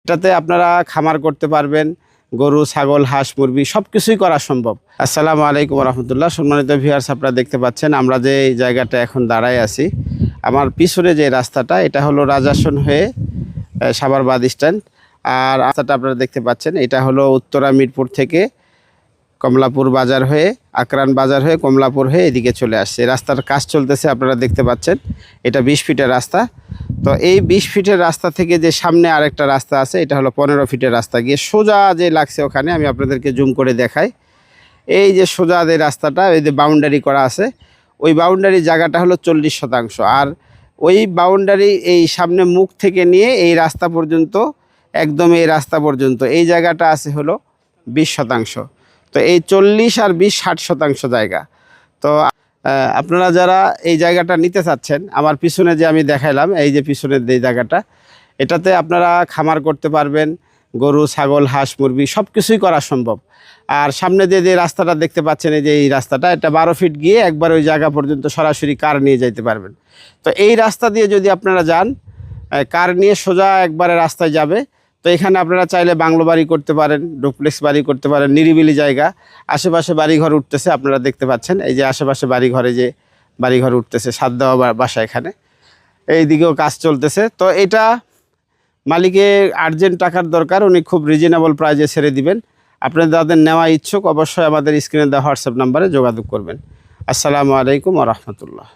এটাতে আপনারা খামার করতে পারবেন, গরু, ছাগল, হাঁস, মুরগি সবকিছুই করা সম্ভব। আসসালামু আলাইকুম রহমতুল্লাহ। সম্মানিত ভিউয়ার্স, আপনারা দেখতে পাচ্ছেন আমরা যে জায়গাটা এখন দাঁড়ায় আছি, আমার পিছনে যে রাস্তাটা, এটা হলো রাজাসন হয়ে সাভার বাস স্ট্যান্ড। আর রাস্তাটা আপনারা দেখতে পাচ্ছেন, এটা হলো উত্তরা মিরপুর থেকে কমলাপুর বাজার হয়ে, আকরান বাজার হয়ে, কমলাপুর হয়ে এদিকে চলে আসছে। রাস্তার কাজ চলতেছে, আপনারা দেখতে পাচ্ছেন। এটা 20 ফিটের রাস্তা। তো এই 20 ফিটের রাস্তা থেকে যে সামনে আরেকটা রাস্তা আছে, এটা হলো 15 ফিটের রাস্তা গিয়ে সোজা যে লাগছে ওখানে, আমি আপনাদেরকে জুম করে দেখাই। এই যে সোজা যে রাস্তাটা, এই যে বাউন্ডারি করা আছে, ওই বাউন্ডারি জায়গাটা হলো 40%। আর ওই বাউন্ডারি এই সামনে মুখ থেকে নিয়ে এই রাস্তা পর্যন্ত, একদম এই রাস্তা পর্যন্ত এই জায়গাটা আছে হলো 20%। তো এই 40 আর 20 60% জায়গা। তো আপনারা যারা এই জায়গাটা নিতে চাচ্ছেন, আমার পিছনে যে আমি দেখাইলাম, এই যে পিছনের যে জায়গাটা, এটাতে আপনারা খামার করতে পারবেন, গরু, ছাগল, হাঁস, মুরগি সবকিছুই করা সম্ভব। আর সামনে যে রাস্তাটা দেখতে পাচ্ছেন, এই যে এই রাস্তাটা, এটা 12 ফিট গিয়ে একবার ওই জায়গা পর্যন্ত সরাসরি কার নিয়ে যাইতে পারবেন। তো এই রাস্তা দিয়ে যদি আপনারা যান, কার নিয়ে সোজা একবারে রাস্তায় যাবে। তো এখানে আপনারা চাইলে বাংলো বাড়ি করতে পারেন, ডুপ্লেক্স বাড়ি করতে পারেন, নিরিবিলি জায়গা। আশেপাশে বাড়িঘর উঠতেছে, আপনারা দেখতে পাচ্ছেন। এই যে আশেপাশে বাড়িঘরে যে বাড়িঘর উঠতেছে, ছাদ দেওয়া বাসা এখানে, এই দিকেও কাজ চলতেছে। তো এটা মালিকের আর্জেন্ট টাকার দরকার, উনি খুব রিজনেবল প্রাইজে ছেড়ে দিবেন। আপনাদের যাদের নেওয়া ইচ্ছুক, অবশ্যই আমাদের স্ক্রিনে দেওয়া হোয়াটসঅ্যাপ নাম্বারে যোগাযোগ করবেন। আসসালামু আলাইকুম ওয়া রাহমাতুল্লাহ।